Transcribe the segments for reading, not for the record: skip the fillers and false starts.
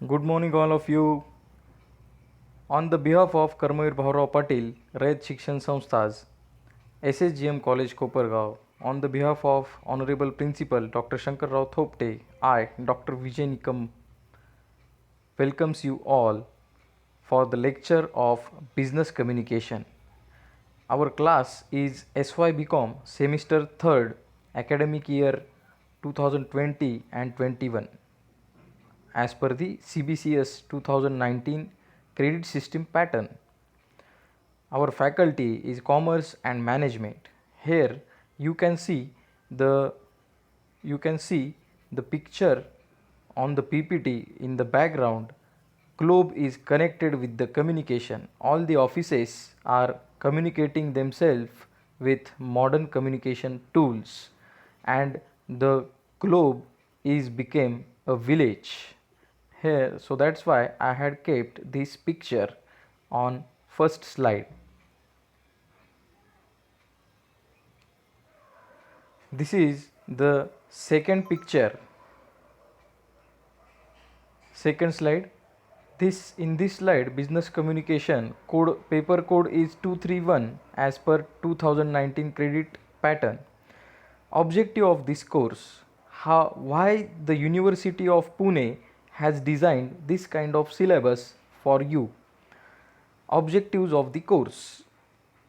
Good morning, all of you. On the behalf of Karmavir Bhaurao Patil, Rayat Shikshan Samsthas, SSGM College Kopargaon, on the behalf of Honorable Principal Dr. Shankar Rao Thopte, I, Dr. Vijay Nikam, welcomes you all for the lecture of Business Communication. Our class is SY BCom Semester 3rd, Academic Year 2020 and 21. As per the CBCS 2019 credit system pattern. Our faculty is Commerce and Management. Here you can see the picture on the PPT in the background. Globe is connected with the communication. All the offices are communicating themselves with modern communication tools, and the globe is became a village here. So that's why I had kept this picture on first slide. This is the second picture, second slide. This in this slide, business communication code paper code is 231 as per 2019 credit pattern. Objective of this course: why the University of Pune has designed this kind of syllabus for you. Objectives of the course: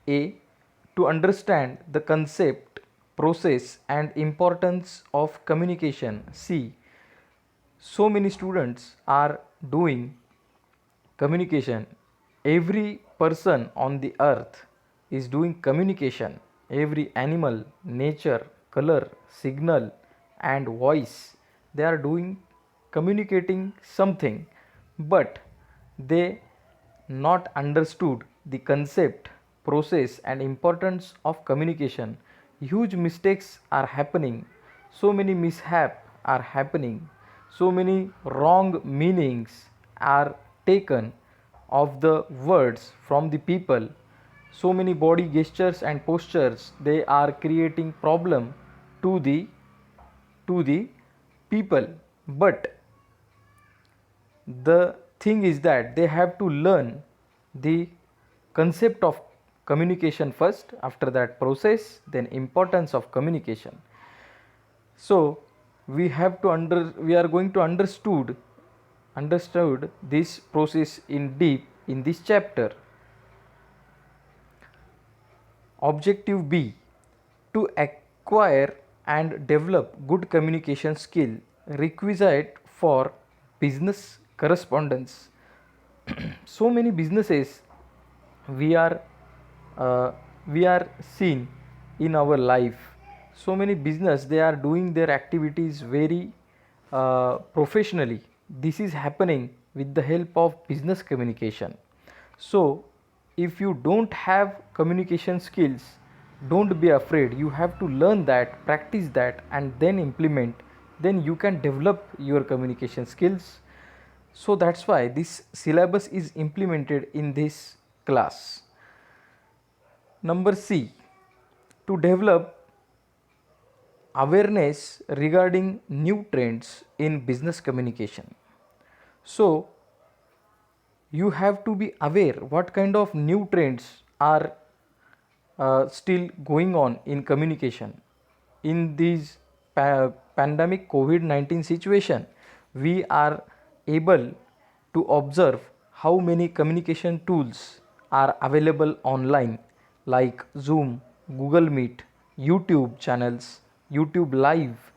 A. To understand the concept, process and importance of communication. C. So many students are doing communication. Every person on the earth is doing communication. Every animal, nature, color, signal and voice, they are doing communicating something, but they not understood the concept, process and importance of communication. Huge mistakes are happening, so many mishap are happening, so many wrong meanings are taken of the words from the people, so many body gestures and postures, they are creating problem to the people. But the thing is that they have to learn the concept of communication first, after that process, then importance of communication. So we are going to understood this process in deep in this chapter. Objective B: to acquire and develop good communication skill requisite for business correspondence. So many businesses we are uh, we are seen in our life. So many business, they are doing their activities very professionally. This is happening with the help of business communication. So if you don't have communication skills, don't be afraid. You have to learn that, practice that and then implement. Then you can develop your communication skills. So that's why this syllabus is implemented in this class. Number C: to develop awareness regarding new trends in business communication. So you have to be aware what kind of new trends are still going on in communication. In this pandemic COVID-19 situation, we are able to observe how many communication tools are available online, like Zoom, Google Meet, YouTube channels, YouTube Live,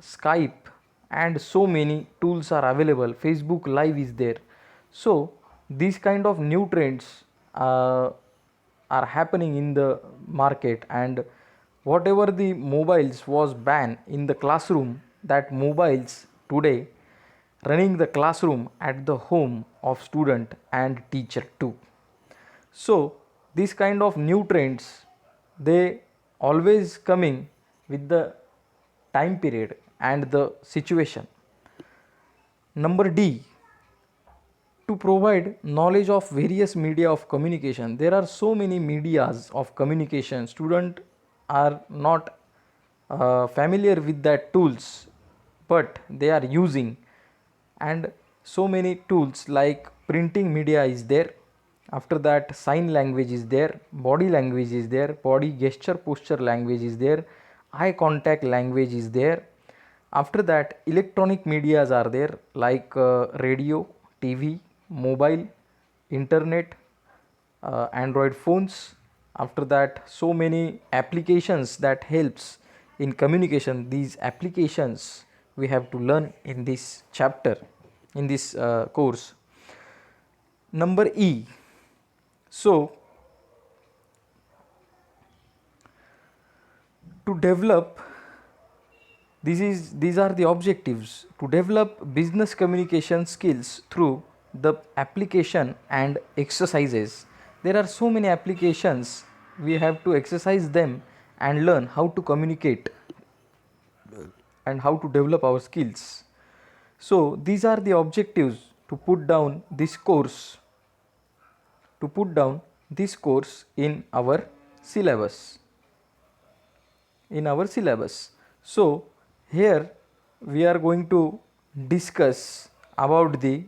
Skype and so many tools are available. Facebook Live is there. So these kind of new trends are happening in the market, and whatever the mobiles was banned in the classroom, that mobiles today running the classroom at the home of student and teacher too. So these kind of new trends, they always coming with the time period and the situation. Number D: to provide knowledge of various media of communication. There are so many medias of communication. Students are not familiar with that tools, but they are using, and so many tools like printing media is there. After that, sign language is there, body language is there, body gesture posture language is there, eye contact language is there. After that, electronic medias are there like radio, TV, mobile, internet, Android phones. After that, so many applications that helps in communication. These applications we have to learn in this chapter, in this course. Number E. So to develop, these are the objectives: to develop business communication skills through the application and exercises. There are so many applications, we have to exercise them and learn how to communicate and how to develop our skills. So these are the objectives to put down this course, in our syllabus, So here we are going to discuss about the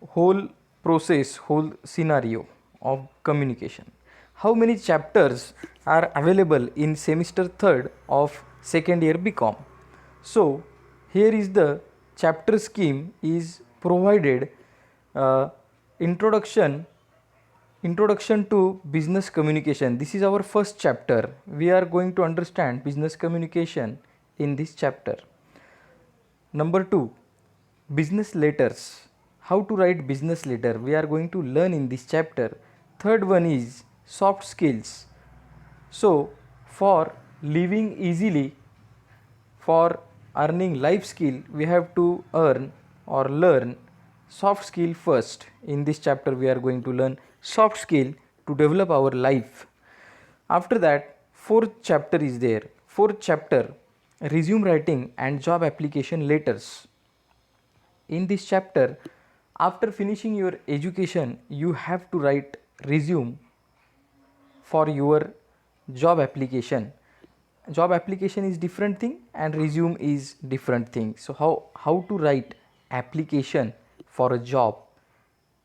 whole process, whole scenario of communication. How many chapters are available in semester 3rd of second year BCom? So here is the chapter scheme is provided. Introduction to business communication. This is our first chapter. We are going to understand business communication in this chapter. Number 2, business letters. How to write business letter, we are going to learn in this chapter. Third one is soft skills. So for living easily, for earning life skill, we have to earn or learn soft skill first. In this chapter we are going to learn soft skill to develop our life. After that, fourth chapter is there. Fourth chapter, resume writing and job application letters. In this chapter, after finishing your education, you have to write resume for your job application. Job application is different thing and resume is different thing. So how to write application for a job?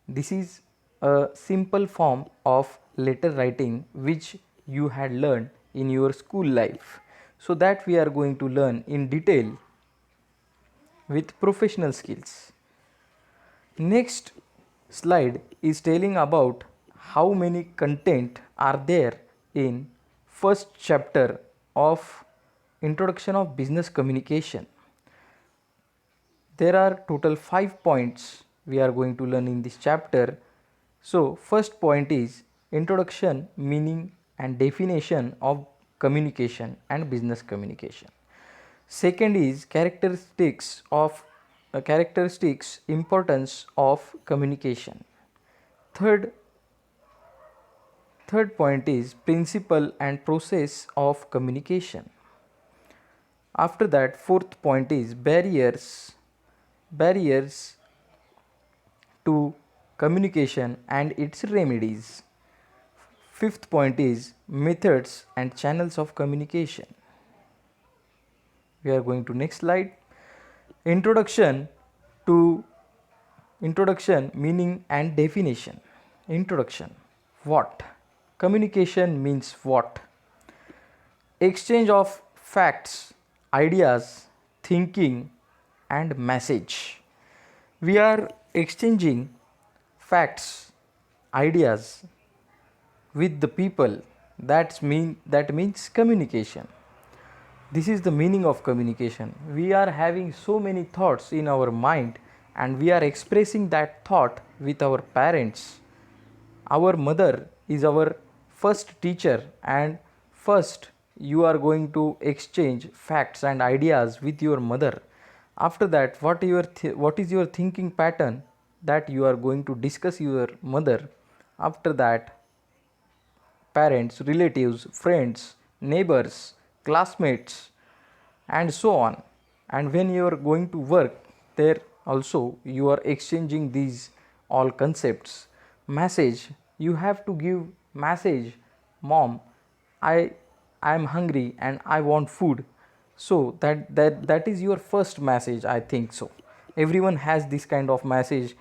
This is a simple form of letter writing which you had learned in your school life. So that we are going to learn in detail with professional skills. Next slide is telling about how many content are there in first chapter of introduction of business communication. There are total 5 points we are going to learn in this chapter. So first point is introduction, meaning and definition of communication and business communication. Second is characteristics, importance of communication. Third point is principle and process of communication. After that, fourth point is barriers to communication and its remedies. Fifth point is methods and channels of communication. We are going to next slide. Introduction, meaning and definition. Introduction. What? Communication means what? Exchange of facts, ideas, thinking and message. We are exchanging facts, ideas with the people. That means communication. This is the meaning of communication. We are having so many thoughts in our mind and we are expressing that thought with our parents. Our mother is our first teacher and first you are going to exchange facts and ideas with your mother. After that, what is your thinking pattern, that you are going to discuss your mother. After that, parents, relatives, friends, neighbors, classmates and so on. And when you are going to work, there also you are exchanging these all concepts. Message, you have to give message, mom, I am hungry and I want food. So that is your first message, I think so. Everyone has this kind of message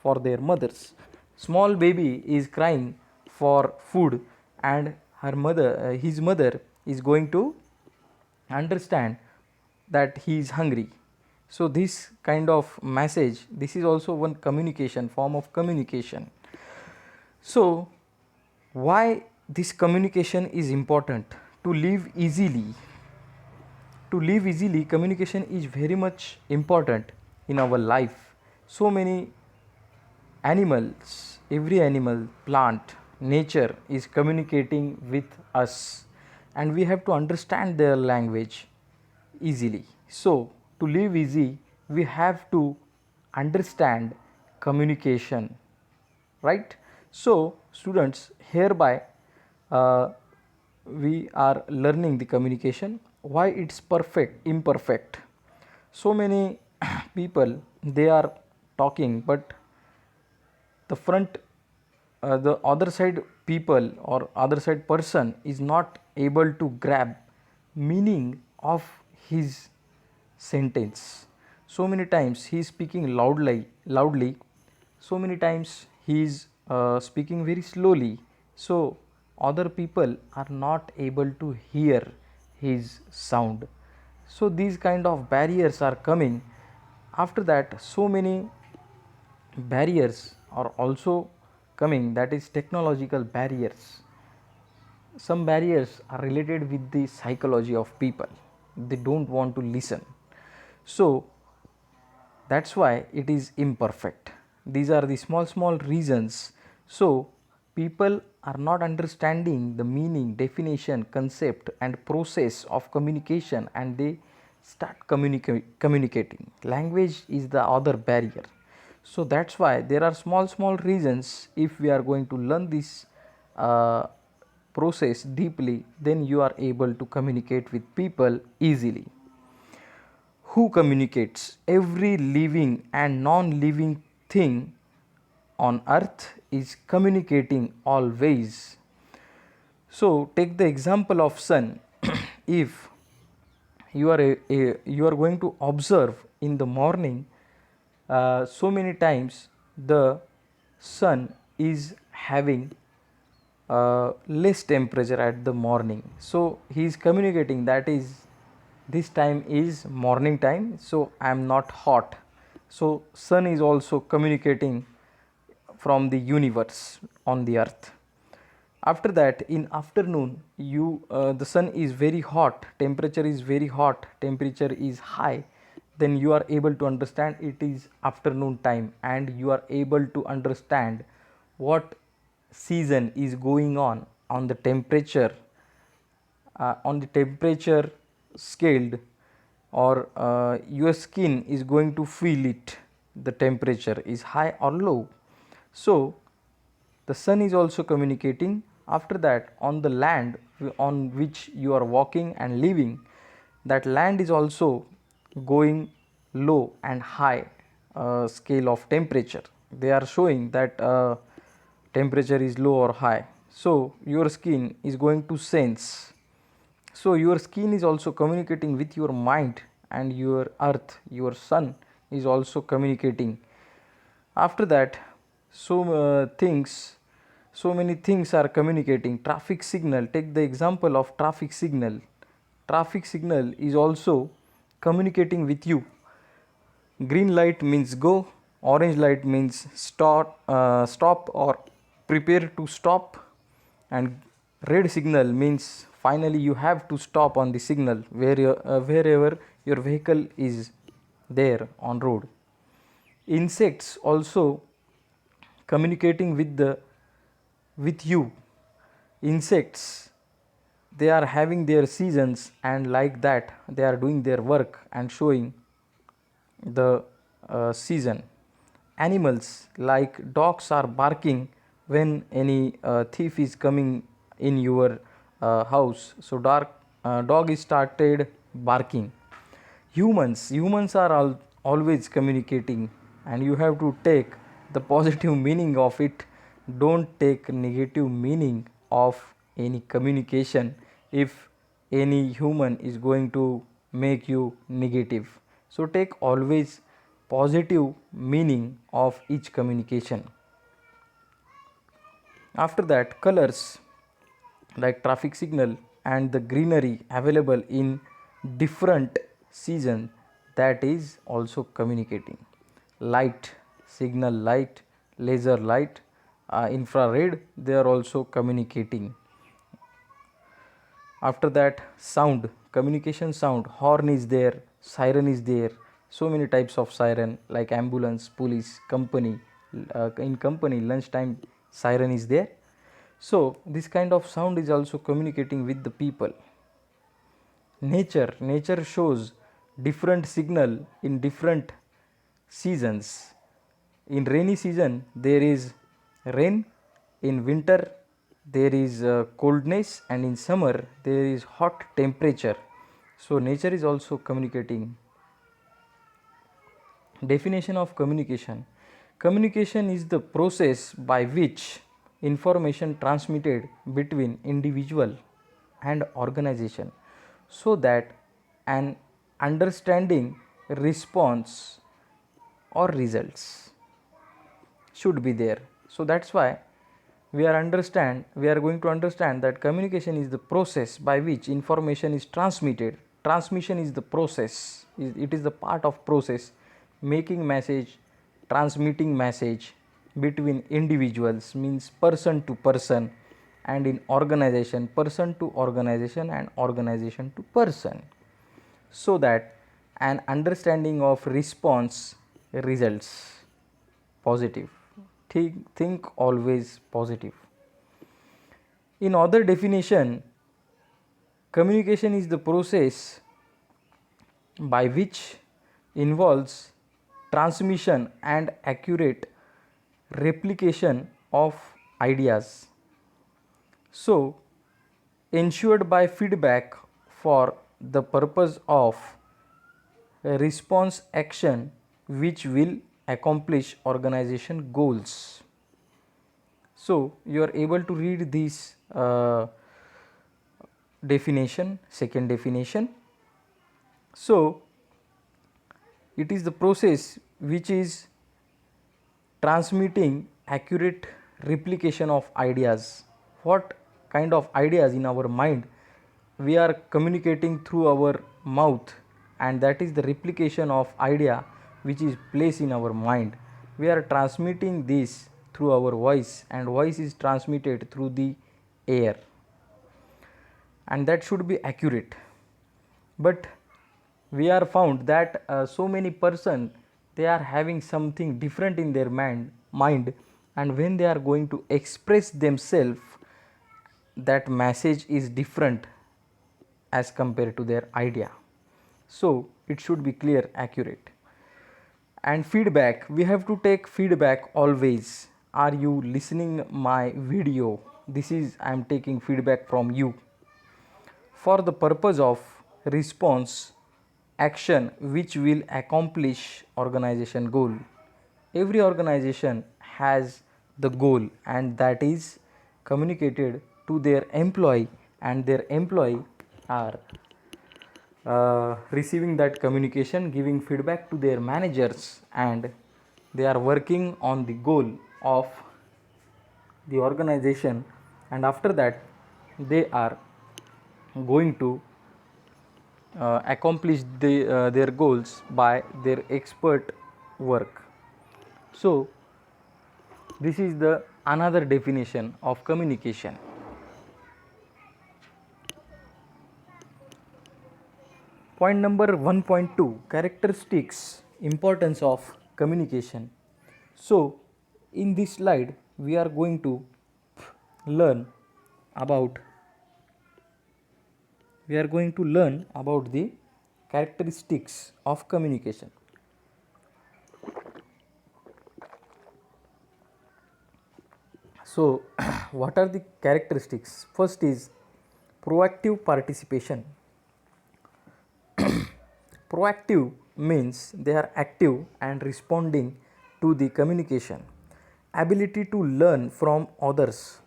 for their mothers. Small baby is crying for food, and his mother is going to understand that he is hungry. So this kind of message, this is also one communication, form of communication. So why this communication is important? To live easily. To live easily, communication is very much important in our life. So many animals, every animal, plant, nature is communicating with us, and we have to understand their language easily. So to live easy, we have to understand communication, right? So students, hereby uh, we are learning the communication, why it's perfect, imperfect. So many people, they are talking, but the front the other side people or other side person is not able to grab meaning of his sentence. So many times he is speaking loudly, so many times he is speaking very slowly, so other people are not able to hear his sound. So these kind of barriers are coming. After that, so many barriers are also coming, that is technological barriers. Some barriers are related with the psychology of people, they don't want to listen. So that's why it is imperfect. These are the small reasons. So people are not understanding the meaning, definition, concept and process of communication, and they start communicating. Language is the other barrier. So that's why there are small reasons. If we are going to learn this process deeply, then you are able to communicate with people easily. Who communicates? Every living and non-living thing on earth is communicating always. So take the example of sun. If you are going to observe in the morning, so many times the sun is having less temperature at the morning, so he is communicating that is this time is morning time, so I am not hot. So sun is also communicating from the universe on the earth. After that, in afternoon, the sun is very hot, temperature is very hot, temperature is high, then you are able to understand it is afternoon time, and you are able to understand what season is going on the temperature, on the temperature scaled, or your skin is going to feel it, the temperature is high or low. So the sun is also communicating. After that, on the land on which you are walking and living, that land is also going low and high scale of temperature. They are showing that temperature is low or high, so your skin is going to sense. So your skin is also communicating with your mind, and your earth, your sun is also communicating. After that, so many things are communicating. Traffic signal, take the example of traffic signal. Traffic signal is also communicating with you. Green light means go, orange light means stop or prepare to stop, and red signal means finally you have to stop on the signal wherever your vehicle is there on road. Insects also communicating with you. Insects, they are having their seasons, and like that they are doing their work and showing the season. Animals like dogs are barking when any thief is coming in your house, so dog is started barking. Humans are always communicating, and you have to take the positive meaning of it. Don't take negative meaning of any communication. If any human is going to make you negative. So take always positive meaning of each communication. After that, colors like traffic signal and the greenery available in different season, that is also communicating. Light, signal light, laser light, infrared, they are also communicating. After that, sound, communication sound, horn is there, siren is there, so many types of siren like ambulance, police, company, in company lunchtime siren is there. So this kind of sound is also communicating with the people. Nature shows different signal in different seasons. In rainy season there is rain, in winter there is coldness, and in summer there is hot temperature. So nature is also communicating. Definition of communication. Communication is the process by which information transmitted between individual and organization so that an understanding, response or results should be there. So that's why we are going to understand that communication is the process by which information is transmitted. Transmission is the process, it is the part of process, making message, transmitting message between individuals means person to person, and in organization person to organization and organization to person, so that an understanding of response results positive. Think always positive. In other definition, communication is the process by which involves transmission and accurate replication of ideas, so ensured by feedback for the purpose of a response action which will accomplish organization goals. So you are able to read this definition, second definition. So it is the process which is transmitting accurate replication of ideas. What kind of ideas in our mind we are communicating through our mouth, and that is the replication of idea which is placed in our mind. We are transmitting this through our voice, and voice is transmitted through the air, and that should be accurate. But we are found that so many person, they are having something different in their mind, and when they are going to express themselves, that message is different as compared to their idea. So it should be clear, accurate. And feedback, we have to take feedback always. Are you listening my video? This is, I am taking feedback from you for the purpose of response action which will accomplish organization goal. Every organization has the goal, and that is communicated to their employee, and their employee are receiving that communication, giving feedback to their managers, and they are working on the goal of the organization, and after that they are going to accomplish their goals by their expert work. So this is the another definition of communication. Point number 1.2, characteristics, importance of communication. So in this slide we are going to learn about the characteristics of communication. So what are the characteristics? First is proactive participation. Proactive means they are active and responding to the communication. Ability to learn from others.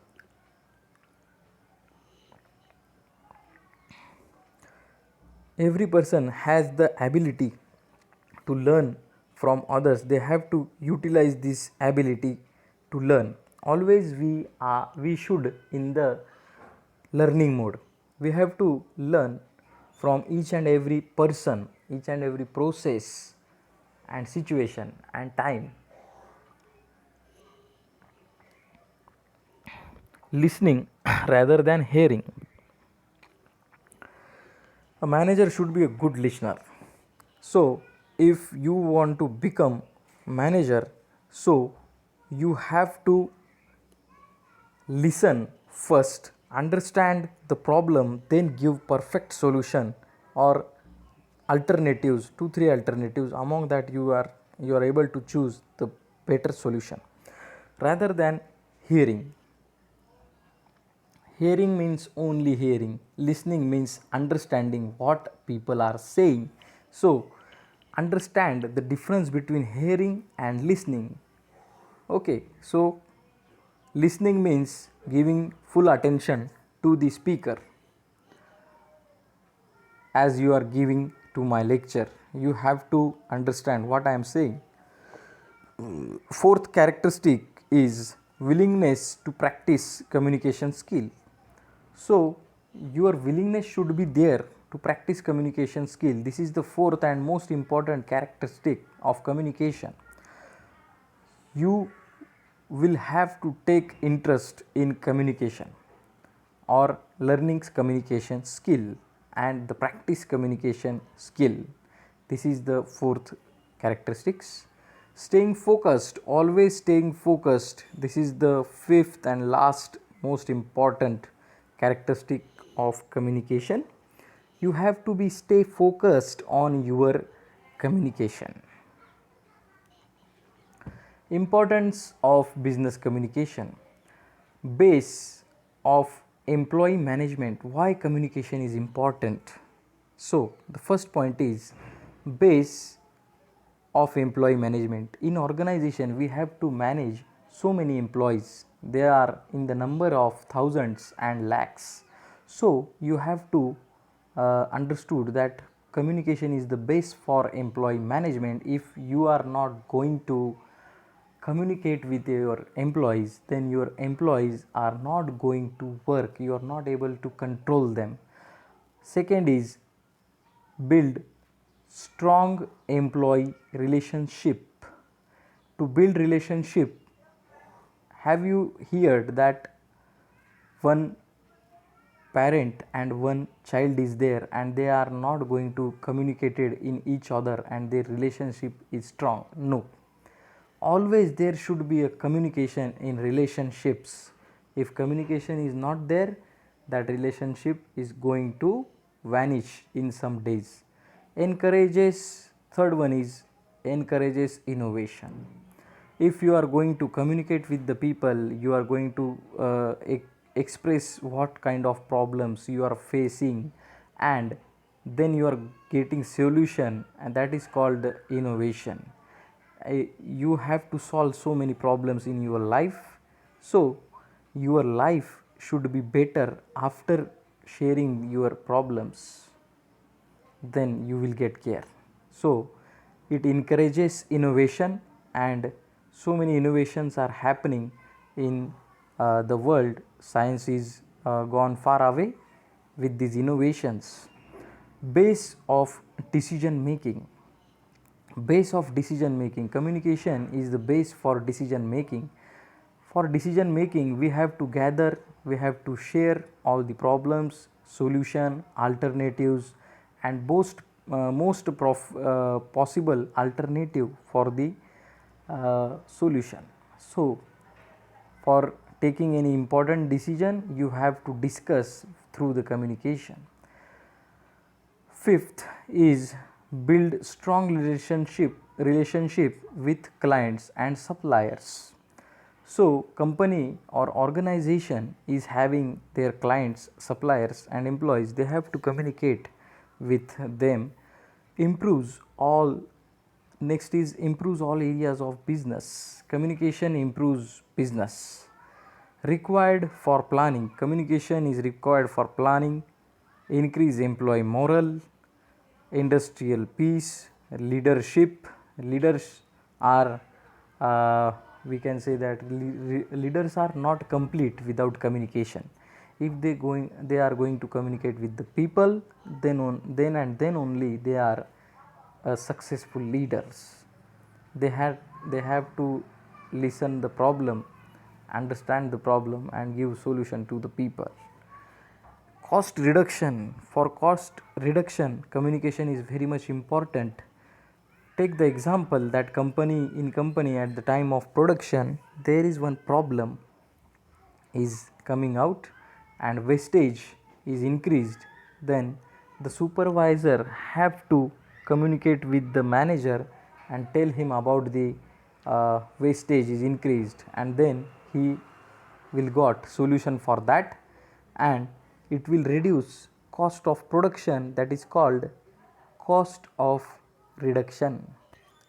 every person has the ability to learn from others. They have to utilize this ability to learn. Always we should in the learning mode. We have to learn from each and every person, each and every process and situation and time. Listening rather than hearing. A manager should be a good listener. So if you want to become manager, so you have to listen first, understand the problem, then give perfect solution or alternatives, 2 3 alternatives. Among that you are able to choose the better solution rather than hearing. Hearing means only hearing. Listening means understanding what people are saying. So, understand the difference between hearing and listening. Okay, so listening means giving full attention to the speaker as you are giving to my lecture. You have to understand what I am saying. Fourth characteristic is willingness to practice communication skill. So, your willingness should be there to practice communication skill. This is the fourth and most important characteristic of communication. You will have to take interest in communication or learning communication skill and the practice communication skill. This is the fourth characteristics. Staying focused, always staying focused. This is the fifth and last most important characteristic of communication. You have to be stay focused on your communication. Importance of business communication. Base of employee management. Why communication is important? So the first point is base of employee management. In organization we have to manage so many employees. They are in the number of thousands and lakhs. So you have to understood that communication is the base for employee management. If you are not going to communicate with your employees, then your employees are not going to work. You are not able to control them. Second is build strong employee relationship. To build relationship, have you heard that one parent and one child is there and they are not going to communicate in each other and their relationship is strong? No, always there should be a communication in relationships. If communication is not there, that relationship is going to vanish in some days. Encourages, third one is encourages innovation. If you are going to communicate with the people, you are going to express what kind of problems you are facing and then you are getting solution, and that is called innovation. You have to solve so many problems in your life, so your life should be better after sharing your problems, then you will get care. So it encourages innovation, and so many innovations are happening in the world. Science is gone far away with these innovations. Base of decision making. Base of decision making. Communication is the base for decision making. For decision making, we have to gather, we have to share all the problems, solution, alternatives, and most possible alternative for the solution. So for taking any important decision, you have to discuss through the communication. Fifth is build strong relationship with clients and suppliers. So company or organization is having their clients, suppliers and employees. They have to communicate with them. Improves all. Next is improves all areas of business. Communication improves business. Required for planning. Communication is required for planning, increase employee morale, industrial peace, leadership. Leaders are, we can say that leaders are not complete without communication. If they are going to communicate with the people, then only they are successful leaders. They have to listen the problem, understand the problem, and give solution to the people. Cost reduction. For cost reduction, communication is very much important. Take the example that company at the time of production, there is one problem is coming out and wastage is increased, then the supervisor have to communicate with the manager and tell him about the wastage is increased, and then he will got solution for that, and it will reduce cost of production, that is called cost of reduction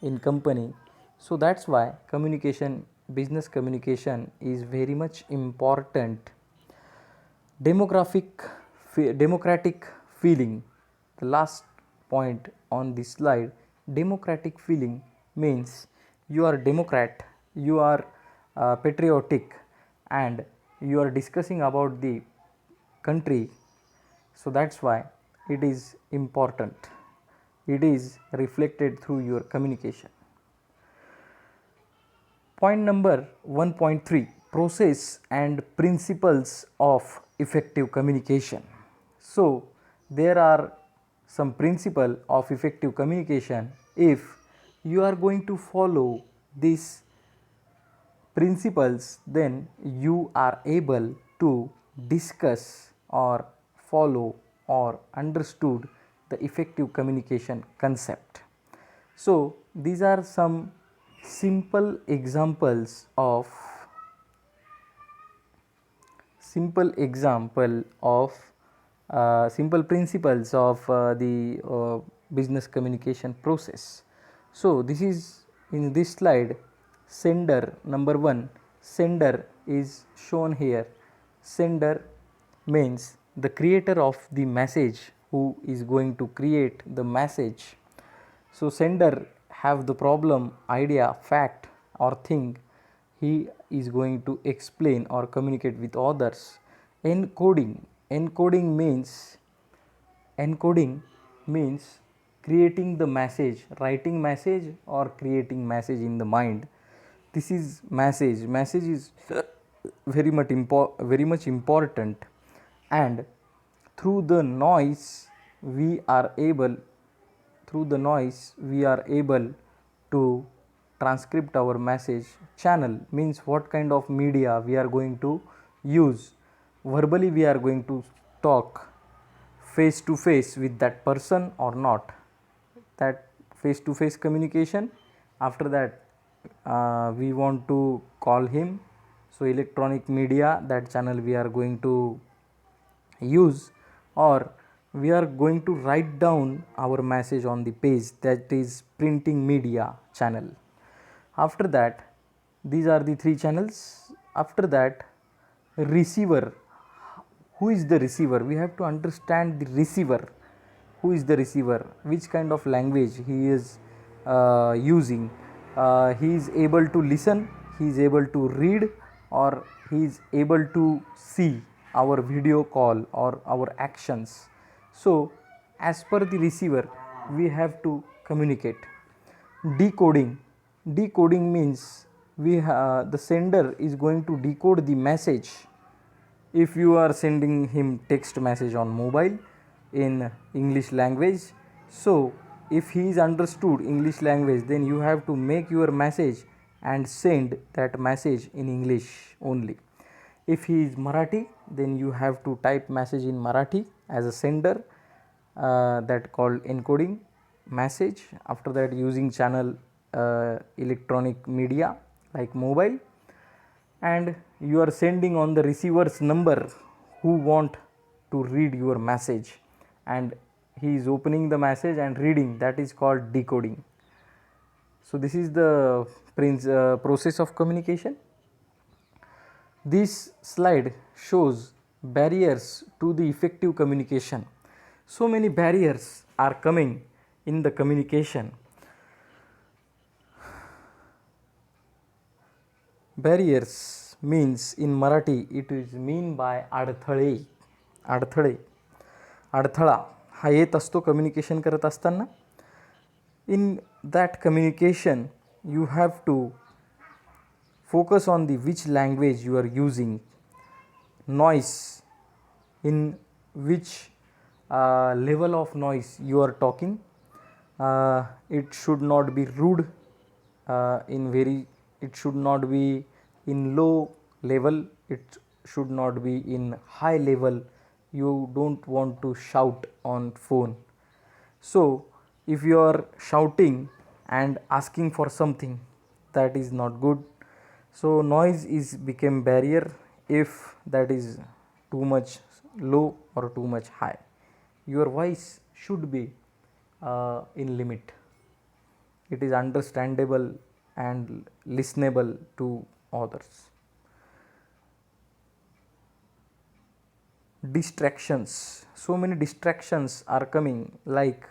in company. So that's why communication, business communication is very much important. Democratic feeling, the last point on this slide. Democratic feeling means you are democrat, you are patriotic, and you are discussing about the country. So that's why it is important, it is reflected through your communication. Point number 1.3, process and principles of effective communication. So there are some principle of effective communication. If you are going to follow these principles, then you are able to discuss or follow or understood the effective communication concept. So these are some simple examples of simple principles of the business communication process. So this is in this slide. Sender, number 1, sender is shown here. Sender means the creator of the message, who is going to create the message. So sender have the problem, idea, fact or thing he is going to explain or communicate with others. Encoding, encoding means creating the message, writing message or creating message in the mind. This is message is very much important, and through the noise we are able to transcript our message. Channel means what kind of media we are going to use. Verbally we are going to talk face to face with that person or not, that face to face communication. After that we want to call him, so electronic media, that channel we are going to use, or we are going to write down our message on the page, that is printing media channel. After that, these are the 3 channels. After that, receiver. Who is the receiver? We have to understand the receiver. Who is the receiver? Which kind of language he is using? He is able to listen, he is able to read, or he is able to see our video call or our actions. So as per the receiver we have to communicate. Decoding means the sender is going to decode the message. If you are sending him text message on mobile in English language, so if he is understood English language, then you have to make your message and send that message in English only. If he is Marathi, then you have to type message in Marathi as a sender, that called encoding message. After that, using channel electronic media like mobile, and you are sending on the receiver's number who want to read your message, and he is opening the message and reading, that is called decoding. So this is the process of communication. This slide shows barriers to the effective communication. So many barriers are coming in the communication. Barriers means in Marathi it is mean by अडथळे. अडथळे, अडथळा हा येत असतो communication करत असताना. In that communication you have to focus on the which language you are using, noise, in which level of noise you are talking. It should not be rude, it should not be in low level, it should not be in high level. You don't want to shout on phone. So if you are shouting and asking for something, that is not good. So noise is become barrier if that is too much low or too much high. Your voice should be in limit. It is understandable and listenable to others. Distractions, so many distractions are coming, like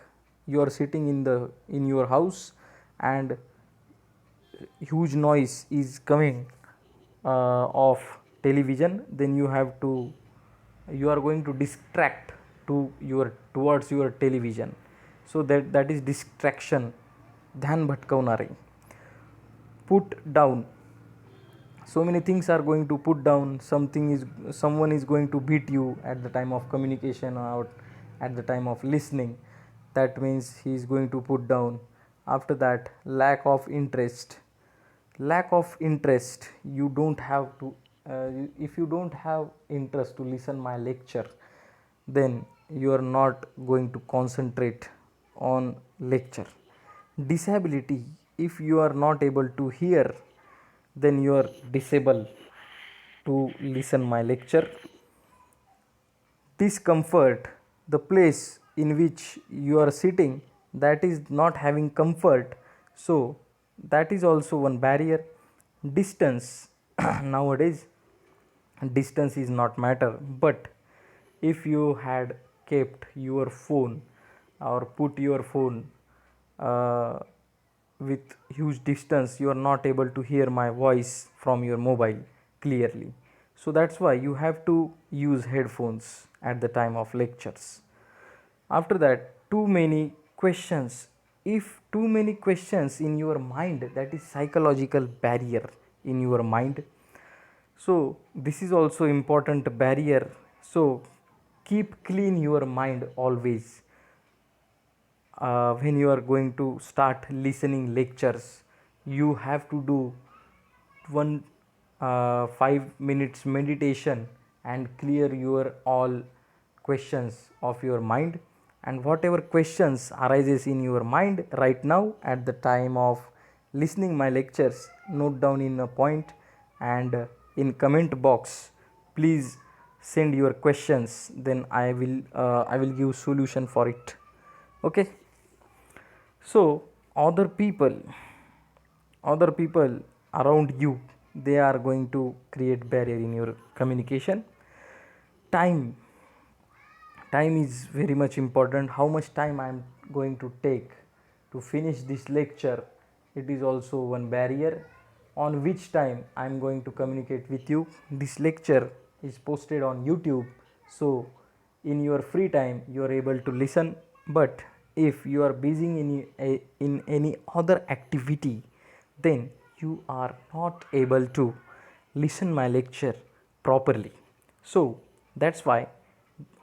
you are sitting in your house and huge noise is coming of television, then you are going to distract towards your television. So that is distraction, ध्यान भटकवणारे. Put down, so many things are going to put down. Someone is going to beat you at the time of communication or at the time of listening. That means he is going to put down. After that, lack of interest. Lack of interest, you don't have to if you don't have interest to listen my lecture, then you are not going to concentrate on lecture. Disability, if you are not able to hear, then you are disabled to listen my lecture. Discomfort, the place in which you are sitting, that is not having comfort, so that is also one barrier. Distance, nowadays distance is not matter, but if you had kept your phone or put your phone with huge distance, you are not able to hear my voice from your mobile clearly. So that's why you have to use headphones at the time of lectures. After that, too many questions. If too many questions in your mind, that is psychological barrier in your mind. So this is also important barrier. So keep clean your mind always. When you are going to start listening lectures, you have to do 5 minutes meditation and clear your all questions of your mind, and whatever questions arises in your mind right now at the time of listening my lectures, note down in a point, and in comment box please send your questions, then I will give solution for it. Okay. So other people around you, they are going to create barrier in your communication. Time is very much important. How much time I am going to take to finish this lecture, it is also one barrier. On which time I am going to communicate with you. This lecture is posted on YouTube, so in your free time you are able to listen, but if you are busy in any other activity, then you are not able to listen my lecture properly. So that's why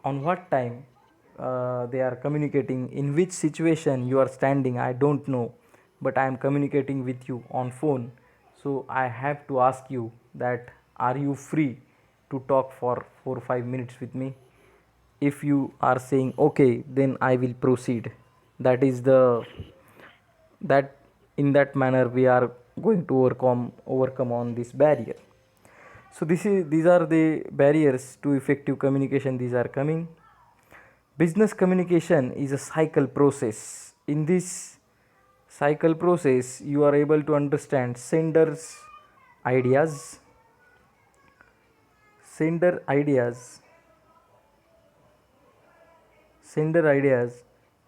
on what time they are communicating, in which situation you are standing, I don't know, but I am communicating with you on phone. So I have to ask you that are you free to talk for 4 or 5 minutes with me? If you are saying okay, then I will proceed. That is that in that manner we are going to overcome on this barrier. So these are the barriers to effective communication. These are coming. Business communication is a cycle process. In this cycle process, you are able to understand ideas, sender ideas,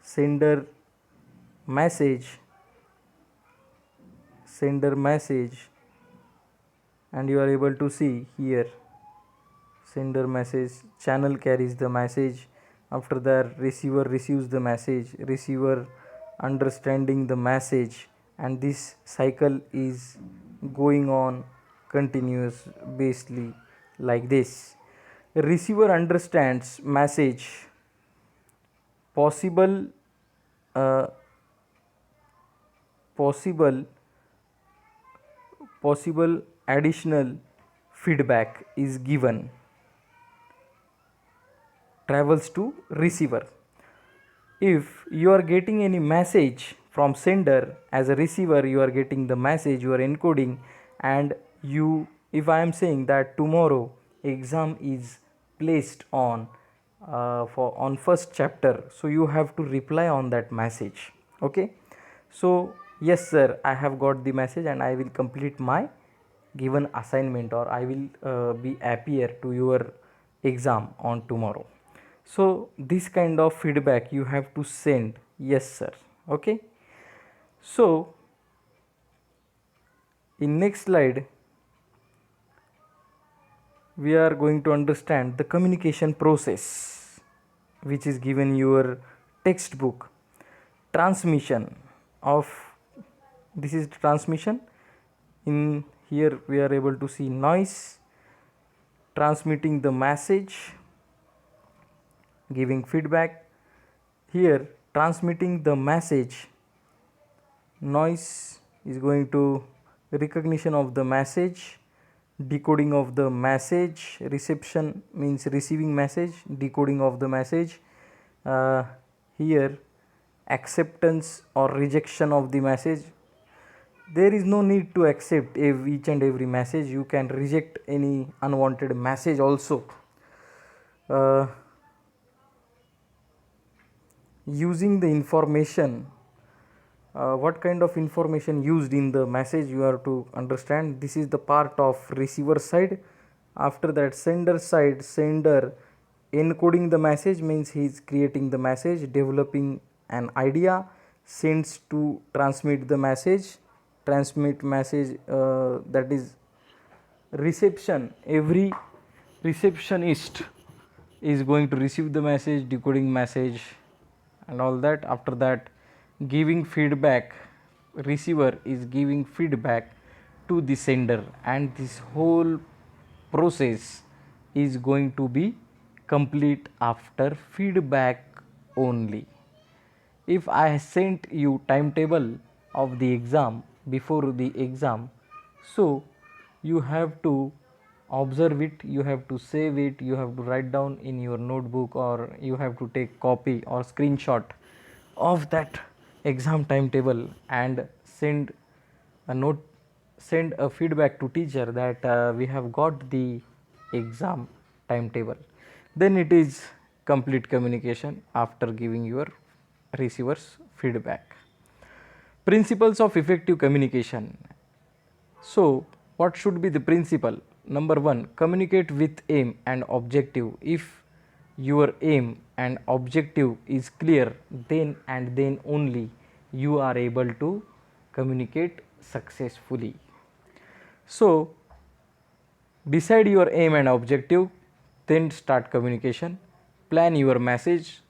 sender message, and you are able to see here sender message, channel carries the message, after that receiver receives the message, receiver understanding the message, and this cycle is going on continuous basically like this. Receiver understands message, possible uh, possible possible additional feedback is given, travels to receiver. If you are getting any message from sender, as a receiver you are getting the message, you are encoding, and you, if I am saying that tomorrow exam is placed on for on first chapter, so you have to reply on that message. Okay, so yes sir, I have got the message and I will complete my given assignment, or I will be appear to your exam on tomorrow. So this kind of feedback you have to send, yes sir. Okay, so in next slide we are going to understand the communication process which is given your textbook. Transmission of, this is transmission. In here we are able to see noise, transmitting the message, giving feedback. Here transmitting the message, noise is going to recognition of the message, decoding of the message, reception means receiving message, decoding of the message, here acceptance or rejection of the message. There is no need to accept each and every message, you can reject any unwanted message also. Using the information, what kind of information used in the message you have to understand. This is the part of receiver side. After that sender side, sender encoding the message means he is creating the message, developing an idea, sends to transmit the message, transmit message, that is reception. Every receptionist is going to receive the message, decoding message and all that. After that giving feedback, receiver is giving feedback to the sender, and this whole process is going to be complete after feedback only. If I sent you timetable of the exam before the exam, so you have to observe it, you have to save it, you have to write down in your notebook, or you have to take copy or screenshot of that exam timetable and send a note, send a feedback to teacher that we have got the exam timetable. Then it is complete communication after giving your receiver's feedback. Principles of effective communication. So what should be the principle? Number 1, communicate with aim and objective. If your aim and objective is clear, then and then only you are able to communicate successfully. So decide your aim and objective, then start communication. Plan your message,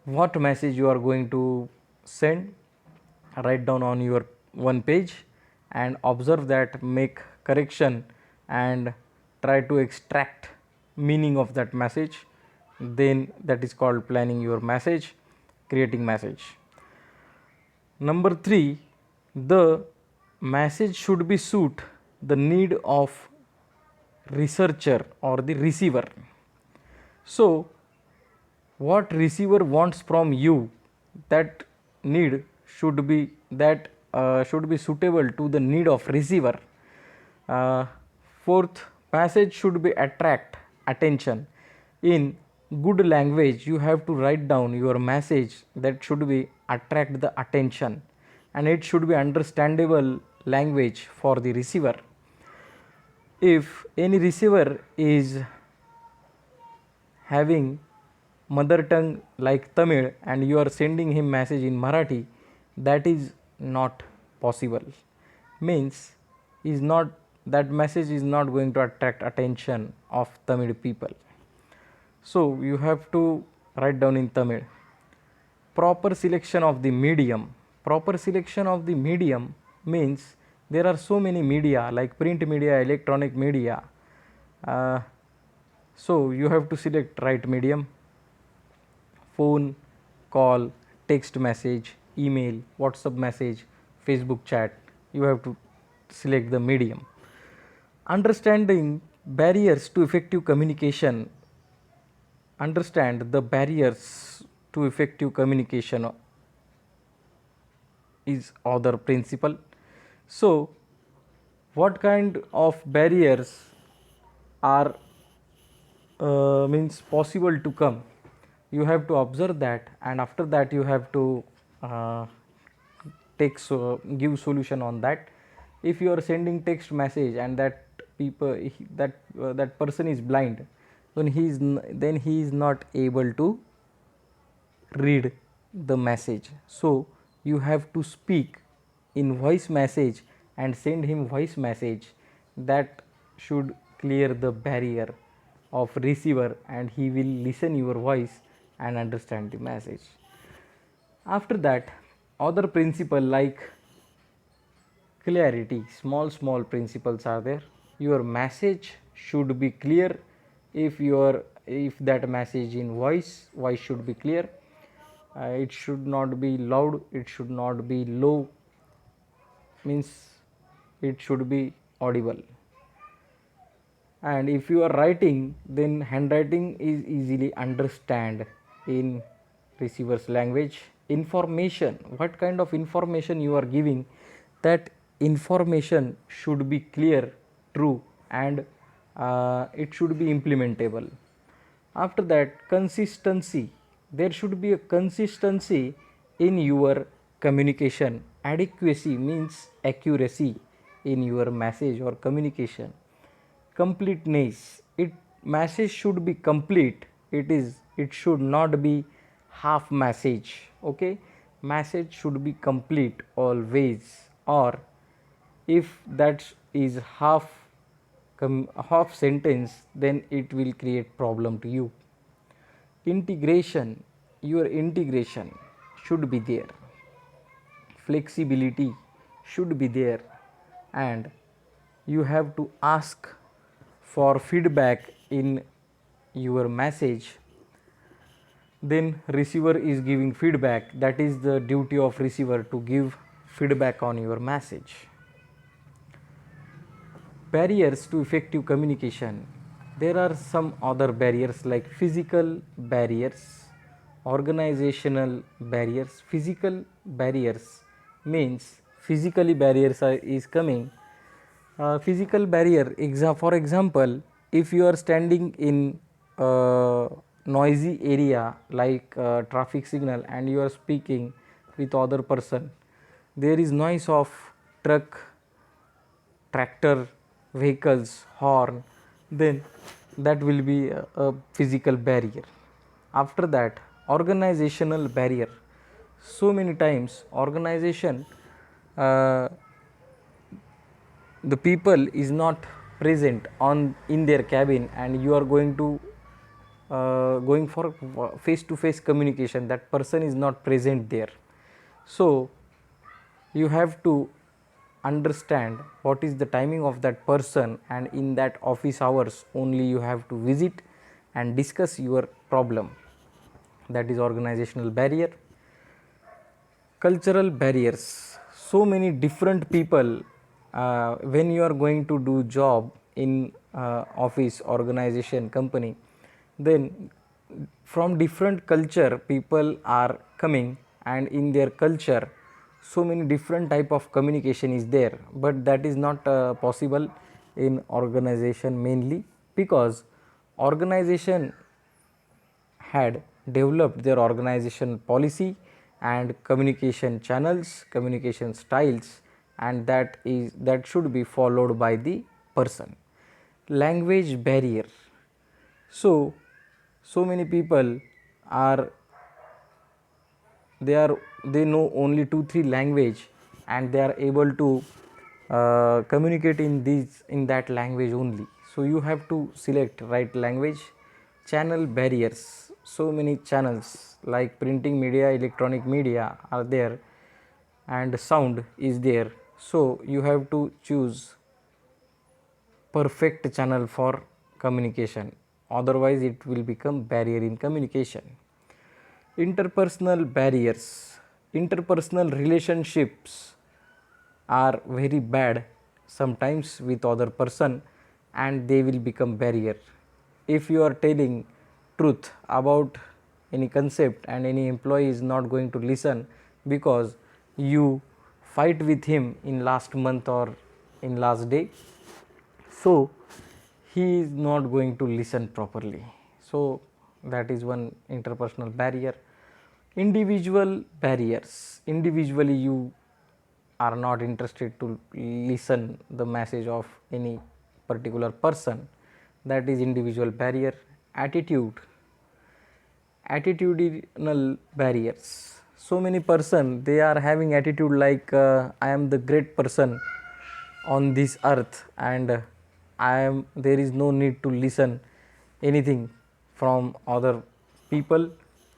what message you are going to send, write down on your one page and observe that, make correction and try to extract meaning of that message. Then that is called planning your message, creating message. Number 3, the message should be suit the need of researcher or the receiver. So what receiver wants from you, that need should be suitable to the need of receiver. Fourth, passage should be attract attention. In good language you have to write down your message that should be attract the attention, and it should be understandable language for the receiver. If any receiver is having mother tongue like Tamil and you are sending him message in Marathi, that is not possible. Means is not, that message is not going to attract attention of Tamil people. So you have to write down in Tamil. Proper selection of the medium. Proper selection of the medium means there are so many media like print media, electronic media. So you have to select right medium. Phone, call, text message, email, WhatsApp message, Facebook chat. You have to select the medium. Understanding barriers to effective communication. Understand the barriers to effective communication is other principle. So what kind of barriers are means possible to come, you have to observe that, and after that you have to give solution on that. If you are sending text message and that people that person is blind, then he is not able to read the message. So you have to speak in voice message and send him voice message. That should clear the barrier of receiver and he will listen your voice and understand the message. After that, other principle like clarity, small principles are there. Your message should be clear. If that message in voice should be clear. It should not be loud, it should not be low, means it should be audible. And if you are writing, then handwriting is easily understand in receiver's language. Information, what kind of information you are giving, that information should be clear, true, and it should be implementable. After that, consistency, there should be a consistency in your communication. Adequacy means accuracy in your message or communication. Completeness, it message should be complete, it should not be half message. Okay, message should be complete always, or if that is half sentence, then it will create problem to you. Integration, your integration should be there, flexibility should be there, and you have to ask for feedback in your message. Then receiver is giving feedback, that is the duty of receiver to give feedback on your message. Barriers to effective communication, there are some other barriers like physical barriers, organizational barriers. Physical barriers means physically barriers is coming. Physical barrier, for example, if you are standing in noisy area like traffic signal and you are speaking with other person, there is noise of truck, tractor, vehicles, horn, then that will be a physical barrier. After that, organizational barrier, so many times organization the people is not present on in their cabin and you are going for face to face communication, that person is not present there. So you have to understand what is the timing of that person, and in that office hours only you have to visit and discuss your problem. That is organizational barrier. Cultural barriers, so many different people when you are going to do job in office, organization, company, then from different culture people are coming, and in their culture so many different type of communication is there, but that is not possible in organization, mainly because organization had developed their organization policy and communication channels, communication styles, and that should be followed by the person. Language barrier, so many people are they know only 2-3 language, and they are able to communicate in that language only. So you have to select right language. Channel barriers, so many channels like printing media, electronic media are there, and sound is there, so you have to choose perfect channel for communication, otherwise it will become barrier in communication. Interpersonal barriers, interpersonal relationships are very bad sometimes with other person, and they will become barrier. If you are telling truth about any concept and any employee is not going to listen because you fight with him in last month or in last day, so he is not going to listen properly. So that is one interpersonal barrier. Individual barriers, individually you are not interested to listen the message of any particular person, that is individual barrier. Attitude, attitudinal barriers, so many person they are having attitude like I am the great person on this earth, and I am, there is no need to listen anything from other people,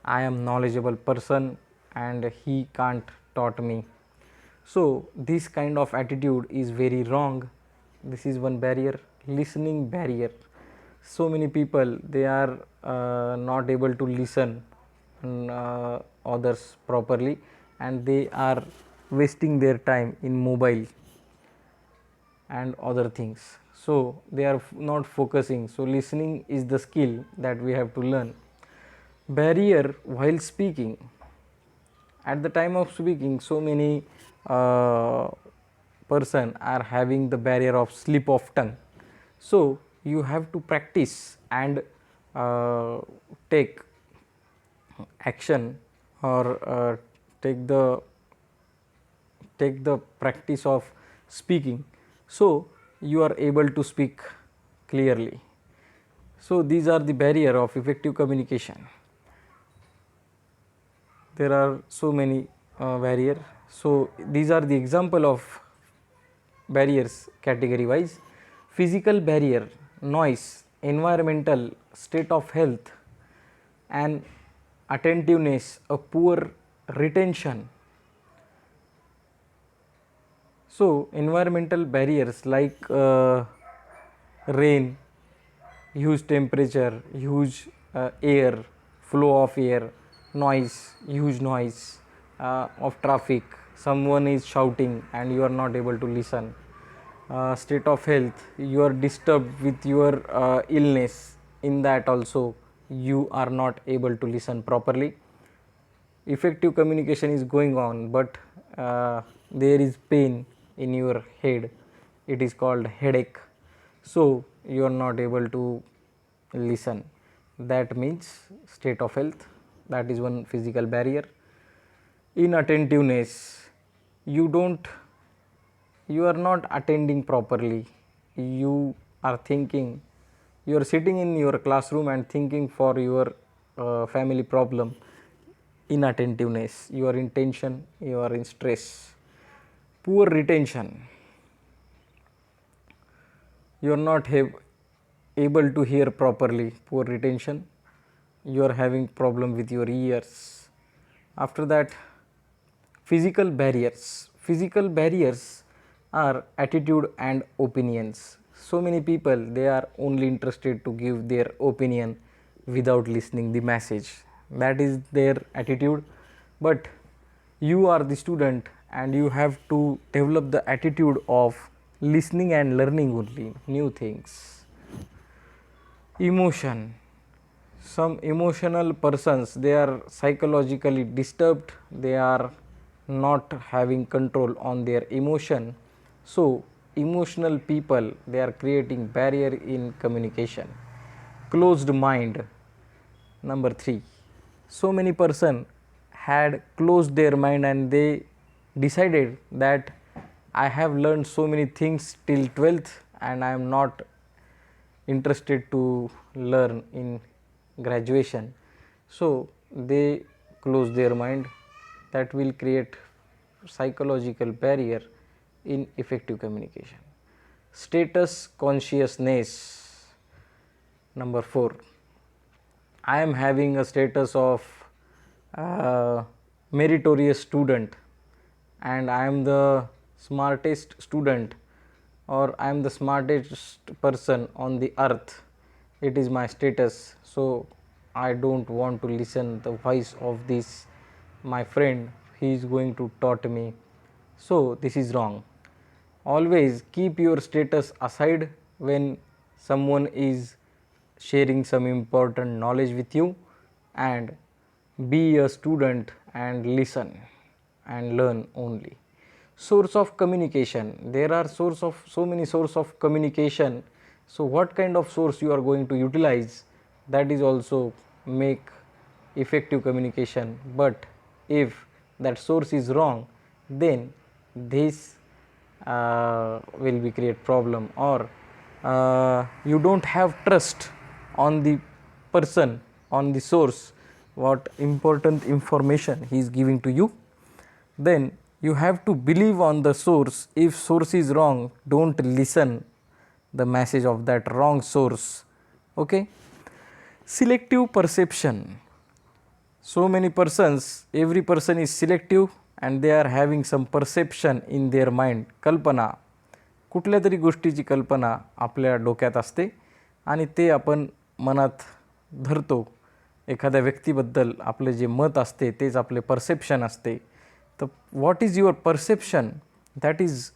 I am knowledgeable person and he can't taught me. So this kind of attitude is very wrong. This is one barrier. Listening barrier, so many people they are not able to listen others properly, and they are wasting their time in mobile and other things, so they are not focusing. So listening is the skill that we have to learn. Barrier while speaking, at the time of speaking, so many person are having the barrier of slip of tongue, so you have to practice and take action, or take the practice of speaking, so you are able to speak clearly. So these are the barrier of effective communication. There are so many barrier. So these are the example of barriers category wise. Physical barrier, noise, environmental, state of health, and attentiveness, a poor retention. So environmental barriers like rain, huge temperature, huge air, flow of air, noise, huge noise of traffic, someone is shouting and you are not able to listen. State of health, you are disturbed with your illness, in that also you are not able to listen properly. Effective communication is going on, but there is pain in your head, it is called headache, so you are not able to listen, that means state of health, that is one physical barrier. Inattentiveness, you don't, you are not attending properly, you are thinking, you are sitting in your classroom and thinking for your family problem. Inattentiveness, you are in tension, you are in stress. Poor retention, you are not able to hear properly, poor retention, you are having problem with your ears. After that, physical barriers, physical barriers are attitude and opinions. So many people they are only interested to give their opinion without listening the message, that is their attitude. But you are the student and you have to develop the attitude of listening and learning only new things. Emotion, some emotional persons they are psychologically disturbed, they are not having control on their emotion, so emotional people they are creating barrier in communication. Closed mind, number 3, so many person had closed their mind and they decided that I have learned so many things till 12th and I am not interested to learn in graduation, so they close their mind. That will create psychological barrier in effective communication. Status consciousness. Number 4, I am having a status of meritorious student, and I am the smartest student, or I am the smartest person on the earth. It is my status, so I don't want to listen the voice of this my friend. He is going to taught me. So this is wrong. Always keep your status aside when someone is sharing some important knowledge with you, and be a student and listen and learn only. Source of communication. There are so many source of communication. So what kind of source you are going to utilize, that is also make effective communication. But if that source is wrong, then this will be create problem, or you don't have trust on the person, on the source, what important information he is giving to you, then you have to believe on the source. If source is wrong, don't listen the message of that wrong source. Okay. Selective perception. So many persons, every person is selective and they are having some perception in their mind. कल्पना, कुठल्या तरी गोष्टीची कल्पना आपल्या डोक्यात असते आणि ते आपण मनात धरतो. एखाद्या व्यक्तीबद्दल आपले जे मत असते तेच आपले परसेप्शन असते. तर what is your perception, that is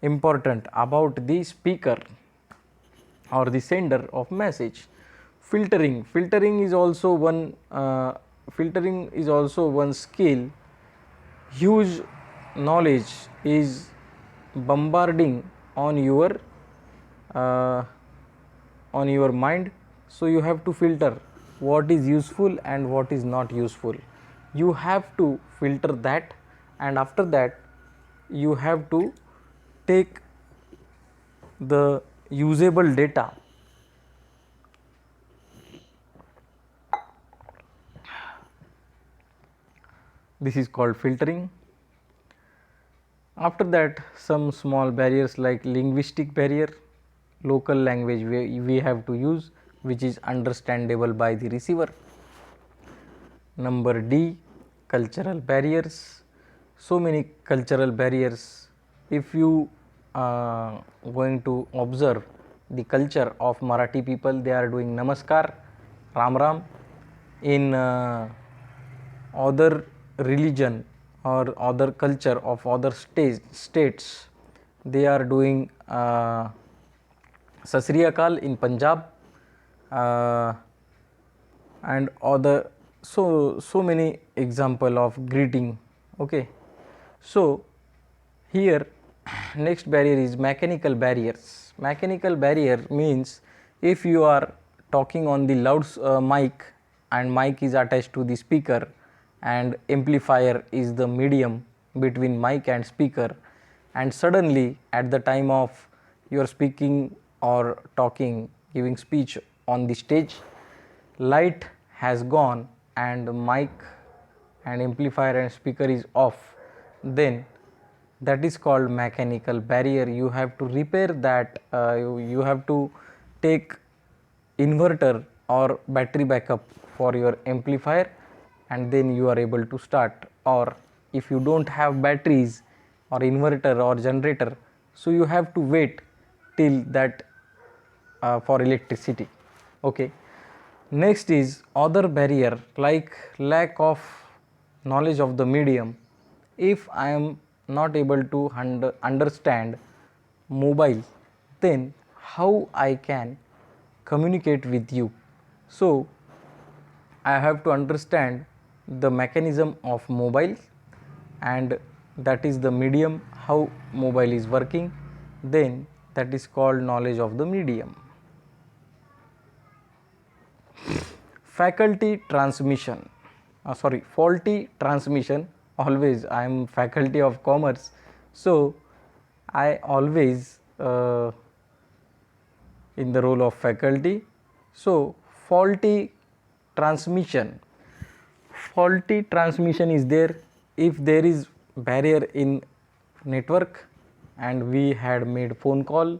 important about the speaker or the sender of message. Filtering is also one skill. Huge knowledge is bombarding on your mind, so you have to filter what is useful and what is not useful. You have to filter that, and after that you have to take the usable data. This is called filtering. After that, some small barriers like linguistic barrier, local language we have to use, which is understandable by the receiver. Number D, cultural barriers. So many cultural barriers. If you going to observe the culture of Marathi people, they are doing namaskar, ram ram. In other religion or other culture of other states, they are doing Sat Sri Akal in Punjab, and other so many example of greeting. Okay. So here next barrier is mechanical barriers. Mechanical barrier means if you are talking on the loud mic, and mic is attached to the speaker, and amplifier is the medium between mic and speaker, and suddenly at the time of your speaking or talking, giving speech on the stage, light has gone and mic and amplifier and speaker is off, then that is called mechanical barrier. You have to repair that. You have to take inverter or battery backup for your amplifier, and then you are able to start. Or if you don't have batteries or inverter or generator, so you have to wait till that for electricity. Okay. Next is other barrier like lack of knowledge of the medium. If I am not able to understand mobile, then how I can communicate with you? So I have to understand the mechanism of mobile, and that is the medium, how mobile is working, then that is called knowledge of the medium. Faulty transmission. Always I am faculty of commerce, so I always in the role of faculty. So faulty transmission. faulty transmission is there if there is barrier in network and we had made phone call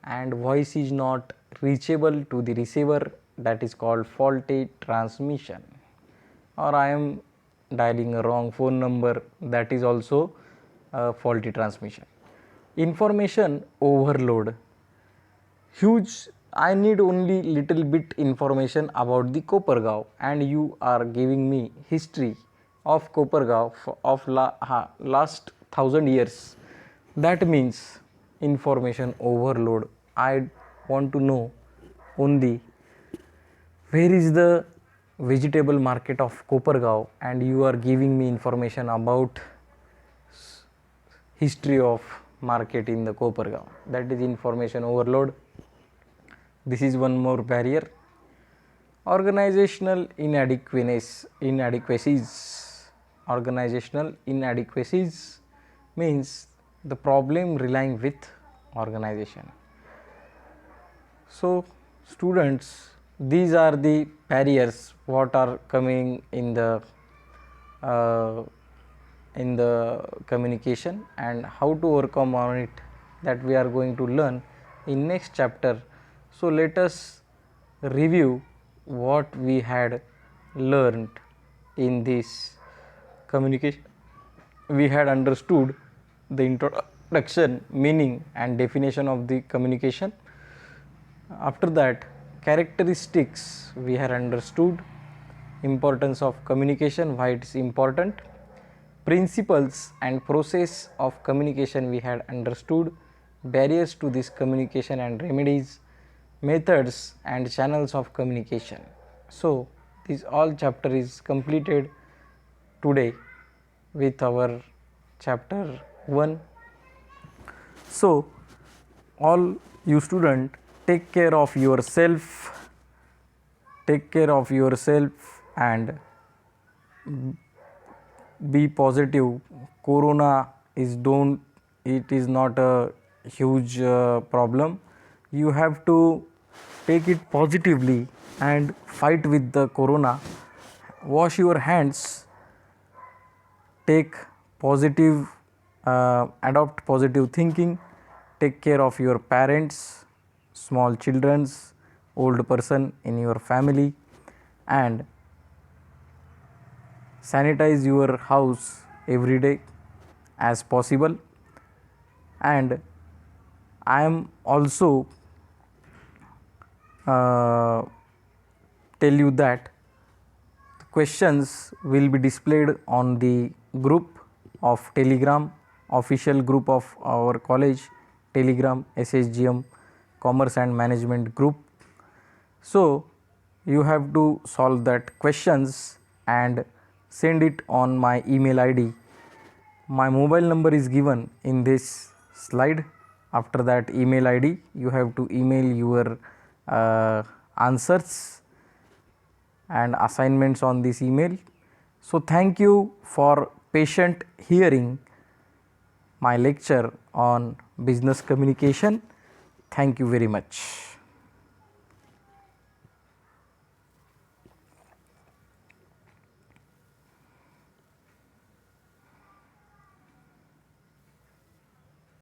and voice is not reachable to the receiver, that is called faulty transmission. Or I am dialing a wrong phone number, that is also a faulty transmission. Information overload. Huge, I need only little bit information about the Kopargaon and you are giving me history of Kopargaon of last 1000 years. That means information overload. I want to know only where is the vegetable market of Kopargaon and you are giving me information about history of market in the Kopargaon. That is information overload. This is one more barrier. Organizational inadequacies. Organizational inadequacies means the problem relying with organization. So students, these are the barriers what are coming in the communication and how to overcome on it, that we are going to learn in next chapter. So let us review what we had learned in this communication. We had understood the introduction, meaning and definition of the communication. After that, characteristics we had understood, importance of communication, why it is important, principles and process of communication we had understood, barriers to this communication and remedies, methods and channels of communication. So this all chapter is completed today with our chapter 1. So all you student, take care of yourself and be positive. Corona is it is not a huge problem. You have to take it positively and fight with the corona. Wash your hands, take positive, adopt positive thinking, take care of your parents, small children's, old person in your family, and sanitize your house every day as possible. And I am also tell you that questions will be displayed on the group of Telegram, official group of our college, Telegram SSGM Commerce and Management group. So you have to solve that questions and send it on my email ID. My mobile number is given in this slide. After that email ID, you have to email your answers and assignments on this email. So thank you for patient hearing my lecture on business communication. Thank you very much.